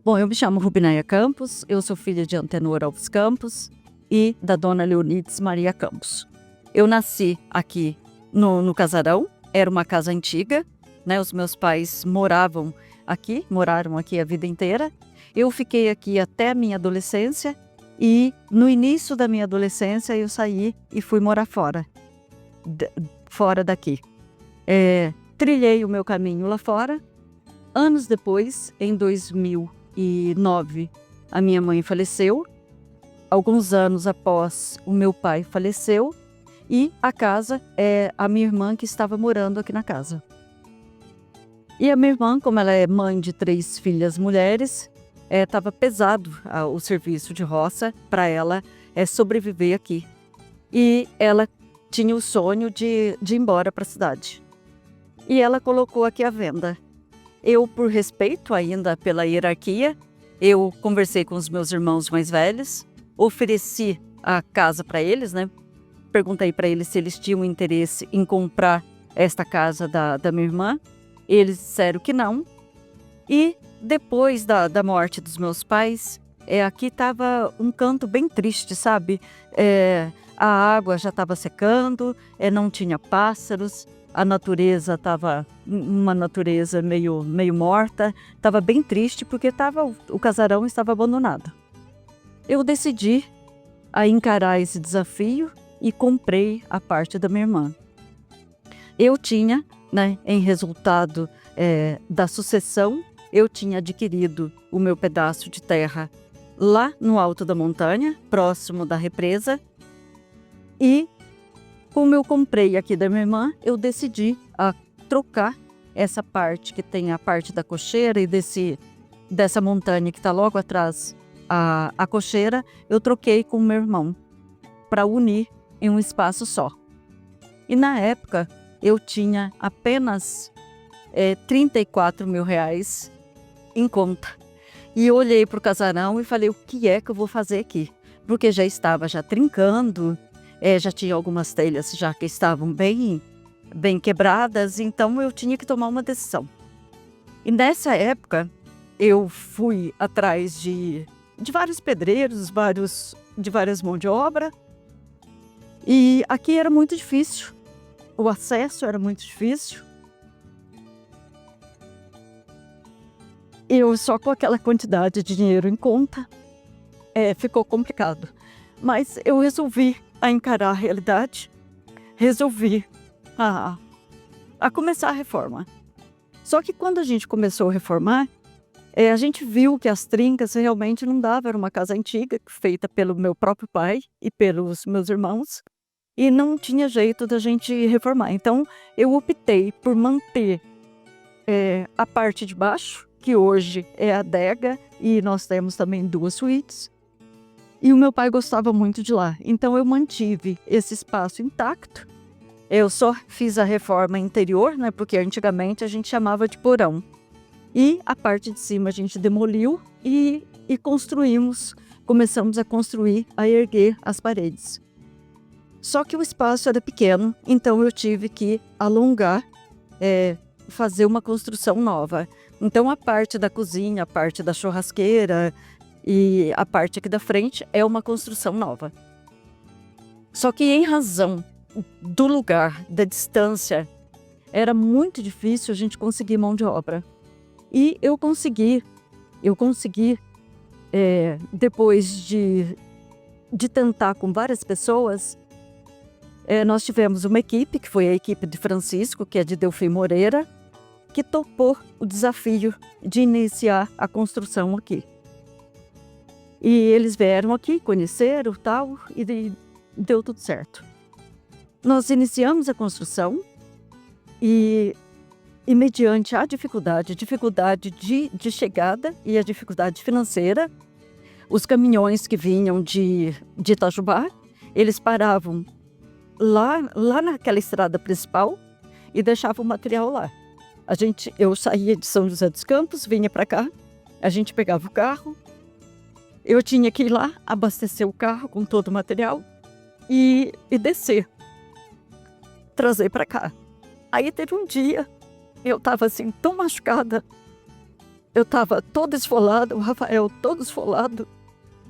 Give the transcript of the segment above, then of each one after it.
Bom, eu me chamo Rubinéia Campos, eu sou filha de Antenor Alves Campos e da dona Leonides Maria Campos. Eu nasci aqui no Casarão, era uma casa antiga, né? Os meus pais moraram aqui a vida inteira. Eu fiquei aqui até a minha adolescência e no início da minha adolescência eu saí e fui morar fora daqui. Trilhei o meu caminho lá fora. Anos depois, em 2009, a minha mãe faleceu. Alguns anos após, o meu pai faleceu. E a casa é a minha irmã que estava morando aqui na casa. E a minha irmã, como ela é mãe de 3 filhas mulheres, estava pesado o serviço de roça para ela sobreviver aqui. E ela tinha o sonho de ir embora para a cidade. E ela colocou aqui à venda. Eu, por respeito ainda pela hierarquia, eu conversei com os meus irmãos mais velhos, ofereci a casa para eles, né? Perguntei para eles se eles tinham interesse em comprar esta casa da minha irmã. Eles disseram que não. E depois da morte dos meus pais, aqui estava um canto bem triste, sabe? A água já estava secando, não tinha pássaros. A natureza estava uma natureza meio morta, estava bem triste porque o casarão estava abandonado. Eu decidi a encarar esse desafio e comprei a parte da minha irmã. Eu tinha, né, em resultado da sucessão, eu tinha adquirido o meu pedaço de terra lá no alto da montanha, próximo da represa, e como eu comprei aqui da minha irmã, eu decidi trocar essa parte que tem a parte da cocheira e dessa montanha que está logo atrás a cocheira, eu troquei com o meu irmão para unir em um espaço só. E na época eu tinha apenas R$34 mil em conta. E eu olhei para o casarão e falei, o que é que eu vou fazer aqui? Porque já estava trincando, já tinha algumas telhas já que estavam bem quebradas, então eu tinha que tomar uma decisão. E nessa época eu fui atrás de vários pedreiros, de várias mãos de obra, e aqui era muito difícil, o acesso era muito difícil. Eu só com aquela quantidade de dinheiro em conta, ficou complicado. Mas eu resolvi encarar a realidade, resolvi a começar a reforma. Só que quando a gente começou a reformar, a gente viu que as trincas realmente não davam, era uma casa antiga, feita pelo meu próprio pai e pelos meus irmãos, e não tinha jeito da gente reformar. Então eu optei por manter a parte de baixo, que hoje é a adega, e nós temos também 2 suítes. E o meu pai gostava muito de lá, então eu mantive esse espaço intacto. Eu só fiz a reforma interior, né, porque antigamente a gente chamava de porão. E a parte de cima a gente demoliu e começamos a construir, a erguer as paredes. Só que o espaço era pequeno, então eu tive que alongar, fazer uma construção nova. Então a parte da cozinha, a parte da churrasqueira e a parte aqui da frente é uma construção nova. Só que em razão do lugar, da distância, era muito difícil a gente conseguir mão de obra. E eu consegui, depois de tentar com várias pessoas, nós tivemos uma equipe, que foi a equipe de Francisco, que é de Delfim Moreira, que topou o desafio de iniciar a construção aqui. E eles vieram aqui, conheceram tal, e deu tudo certo. Nós iniciamos a construção e mediante a dificuldade de chegada e a dificuldade financeira, os caminhões que vinham de Itajubá, eles paravam lá naquela estrada principal e deixavam o material lá. Eu saía de São José dos Campos, vinha para cá, a gente pegava o carro, eu tinha que ir lá, abastecer o carro com todo o material e descer, trazer para cá. Aí teve um dia, eu estava assim tão machucada, eu estava todo esfolado, o Rafael todo esfolado,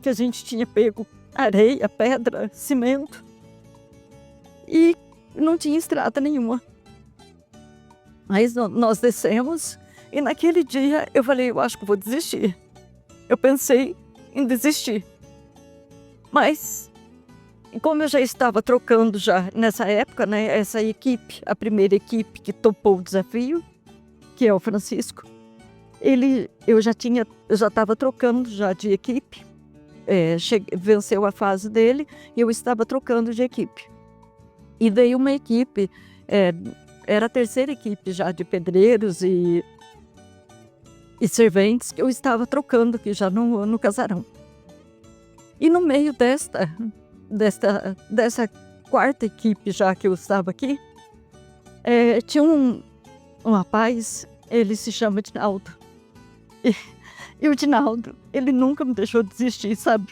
que a gente tinha pego areia, pedra, cimento, e não tinha estrada nenhuma. Aí nós descemos, e naquele dia eu falei, eu acho que vou desistir. Eu pensei em desistir. Mas, como eu já estava trocando já nessa época, né, essa equipe, a primeira equipe que topou o desafio, que é o Francisco, eu já estava trocando já de equipe, venceu a fase dele e eu estava trocando de equipe. E veio uma equipe, era a terceira equipe já de pedreiros e serventes que eu estava trocando aqui já no casarão. E no meio dessa quarta equipe já que eu estava aqui, tinha um rapaz, ele se chama Dinaldo. E o Dinaldo, ele nunca me deixou desistir, sabe?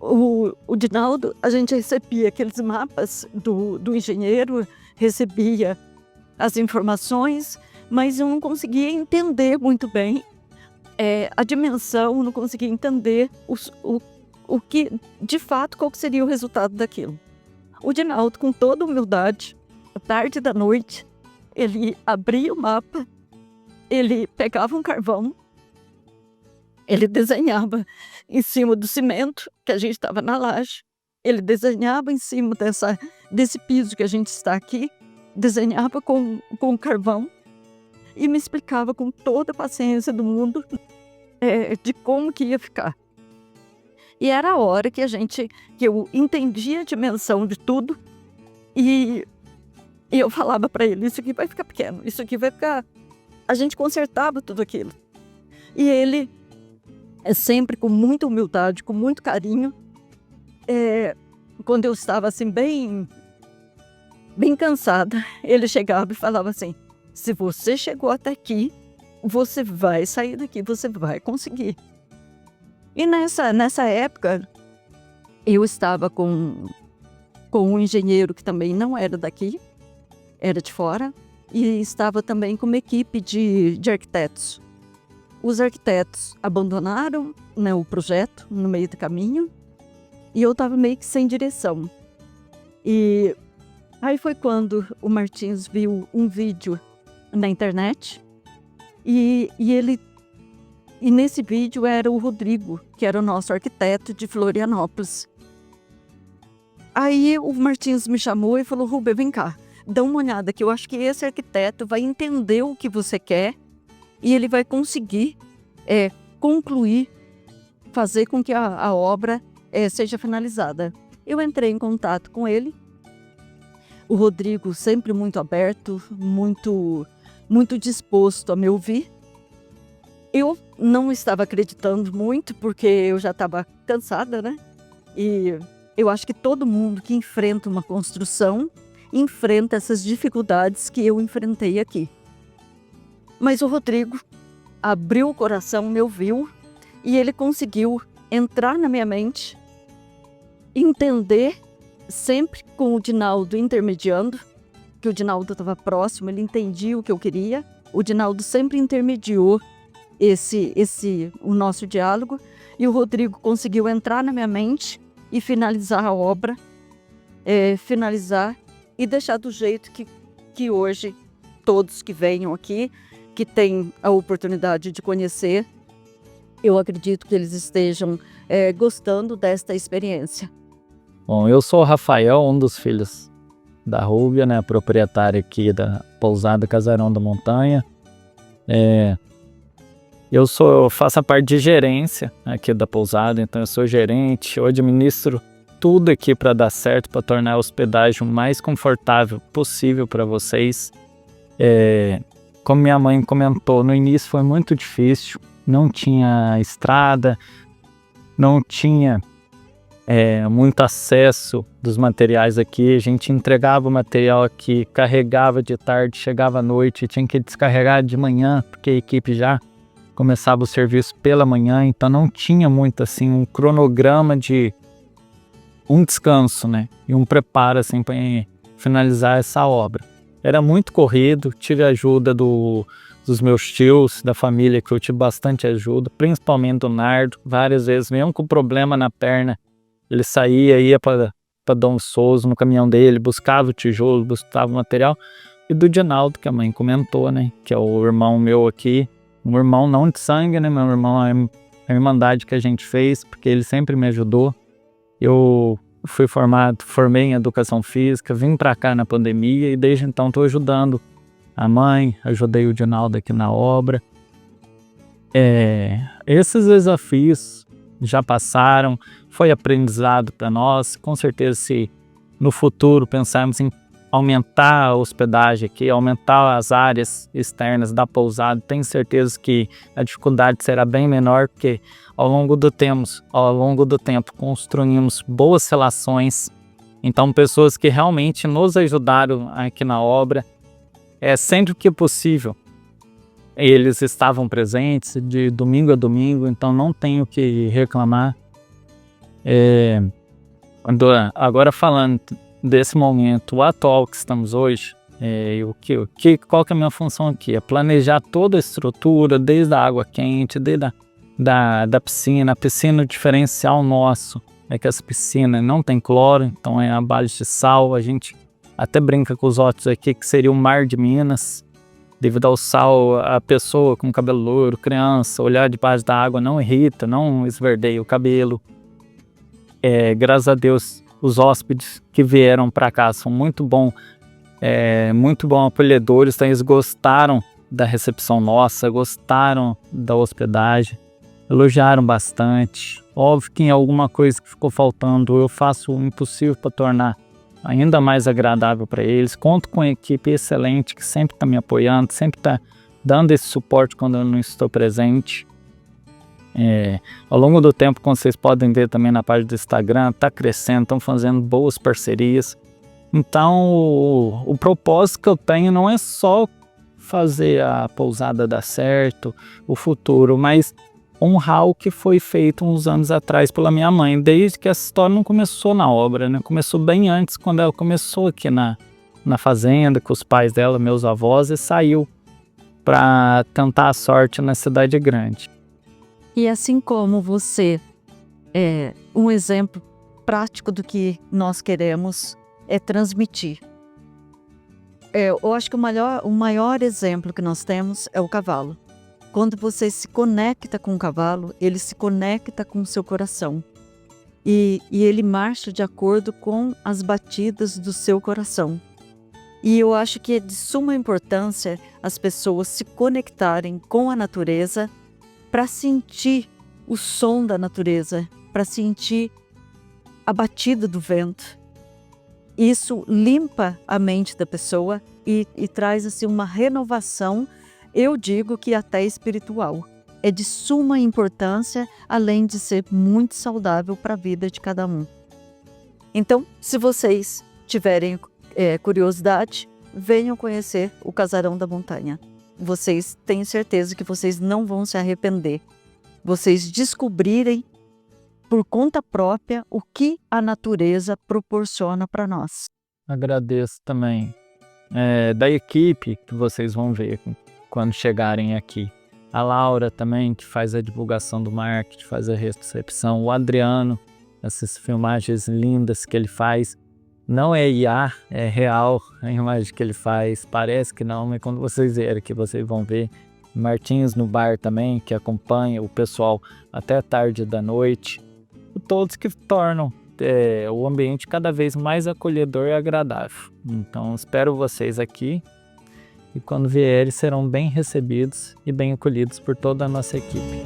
O Dinaldo, a gente recebia aqueles mapas do engenheiro, recebia as informações, mas eu não conseguia entender muito bem a dimensão, não conseguia entender o que, de fato, qual seria o resultado daquilo. O Dinaldo, com toda humildade, à tarde da noite, ele abria o mapa, ele pegava um carvão, ele desenhava em cima do cimento, que a gente estava na laje, ele desenhava em cima desse piso que a gente está aqui, desenhava com carvão e me explicava com toda a paciência do mundo de como que ia ficar. E era a hora que eu entendia a dimensão de tudo e eu falava para ele, isso aqui vai ficar pequeno, isso aqui vai ficar... A gente consertava tudo aquilo. E ele, sempre com muita humildade, com muito carinho, quando eu estava assim bem cansada, ele chegava e falava assim, se você chegou até aqui, você vai sair daqui, você vai conseguir. E nessa época, eu estava com um engenheiro que também não era daqui, era de fora, e estava também com uma equipe de arquitetos. Os arquitetos abandonaram, né, o projeto no meio do caminho, e eu estava meio que sem direção. E aí foi quando o Martins viu um vídeo na internet, e nesse vídeo era o Rodrigo, que era o nosso arquiteto de Florianópolis. Aí o Martins me chamou e falou, Rubem, vem cá, dá uma olhada que eu acho que esse arquiteto vai entender o que você quer e ele vai conseguir concluir, fazer com que a obra seja finalizada. Eu entrei em contato com ele, o Rodrigo sempre muito aberto, muito disposto a me ouvir. Eu não estava acreditando muito, porque eu já estava cansada, né? E eu acho que todo mundo que enfrenta uma construção, enfrenta essas dificuldades que eu enfrentei aqui. Mas o Rodrigo abriu o coração, me ouviu, e ele conseguiu entrar na minha mente, entender, sempre com o Dinaldo intermediando, que o Dinaldo estava próximo, ele entendia o que eu queria, o Dinaldo sempre intermediou o nosso diálogo, e o Rodrigo conseguiu entrar na minha mente e finalizar a obra, finalizar e deixar do jeito que hoje todos que venham aqui, que têm a oportunidade de conhecer, eu acredito que eles estejam gostando desta experiência. Bom, eu sou o Rafael, um dos filhos da Rúbia, né, proprietária aqui da pousada Casarão da Montanha. Eu faço a parte de gerência aqui da pousada, então eu sou gerente, eu administro tudo aqui para dar certo, para tornar a hospedagem o mais confortável possível para vocês. Como minha mãe comentou, no início foi muito difícil, não tinha estrada, não tinha muito acesso dos materiais aqui, a gente entregava o material aqui, carregava de tarde, chegava à noite, tinha que descarregar de manhã, porque a equipe já começava o serviço pela manhã, então não tinha muito assim um cronograma de um descanso, né, e um preparo assim para finalizar essa obra. Era muito corrido, tive a ajuda dos dos meus tios, da família, que eu tive bastante ajuda, principalmente do Nardo, várias vezes, mesmo com problema na perna, ele saía, ia para Dom Souza no caminhão dele, buscava o tijolo, buscava o material, e do Dinaldo, que a mãe comentou, né, que é o irmão meu aqui, um irmão não de sangue, né, meu irmão é a irmandade que a gente fez, porque ele sempre me ajudou. Eu formei em educação física, vim para cá na pandemia e desde então estou ajudando a mãe, ajudei o Dinaldo aqui na obra. Esses desafios já passaram, foi aprendizado para nós. Com certeza, se no futuro pensarmos em aumentar a hospedagem aqui, aumentar as áreas externas da pousada, tenho certeza que a dificuldade será bem menor, porque ao longo do tempo construímos boas relações. Então, pessoas que realmente nos ajudaram aqui na obra, sempre que possível, eles estavam presentes de domingo a domingo, então não tenho que reclamar. Agora falando desse momento atual que estamos hoje, qual que é a minha função aqui? É planejar toda a estrutura, desde a água quente, desde da piscina. A piscina, o diferencial nosso é que essa piscina não tem cloro, então é a base de sal. A gente até brinca com os outros aqui que seria o mar de Minas. Devido ao sal, a pessoa com cabelo loiro, criança, olhar debaixo da água não irrita, não esverdeia o cabelo. Graças a Deus, os hóspedes que vieram para cá são muito bom acolhedores, então eles gostaram da recepção nossa, gostaram da hospedagem, elogiaram bastante. Óbvio que em alguma coisa que ficou faltando, eu faço o impossível para tornar ainda mais agradável para eles. Conto com uma equipe excelente que sempre está me apoiando, sempre está dando esse suporte quando eu não estou presente. Ao longo do tempo, como vocês podem ver também na página do Instagram, está crescendo, estão fazendo boas parcerias. Então o propósito que eu tenho não é só fazer a pousada dar certo, o futuro, mas honrar o que foi feito uns anos atrás pela minha mãe, desde que essa história não começou na obra, né? Começou bem antes, quando ela começou aqui na fazenda, com os pais dela, meus avós, e saiu para tentar a sorte na cidade grande. E assim como você é um exemplo prático do que nós queremos transmitir. Eu acho que o maior exemplo que nós temos é o cavalo. Quando você se conecta com o cavalo, ele se conecta com o seu coração. E ele marcha de acordo com as batidas do seu coração. E eu acho que é de suma importância as pessoas se conectarem com a natureza para sentir o som da natureza, para sentir a batida do vento. Isso limpa a mente da pessoa e traz assim, uma renovação, eu digo que até espiritual. É de suma importância, além de ser muito saudável para a vida de cada um. Então, se vocês tiverem curiosidade, venham conhecer o Casarão da Montanha. Vocês têm certeza que vocês não vão se arrepender. Vocês descobrirem por conta própria o que a natureza proporciona para nós. Agradeço também da equipe que vocês vão ver quando chegarem aqui. A Laura também, que faz a divulgação do marketing, faz a recepção. O Adriano, essas filmagens lindas que ele faz. Não é IA, é real a imagem que ele faz. Parece que não, mas quando vocês verem aqui, vocês vão ver. Martins no bar também, que acompanha o pessoal até tarde da noite. Todos que tornam o ambiente cada vez mais acolhedor e agradável. Então, espero vocês aqui. E quando vierem, serão bem recebidos e bem acolhidos por toda a nossa equipe.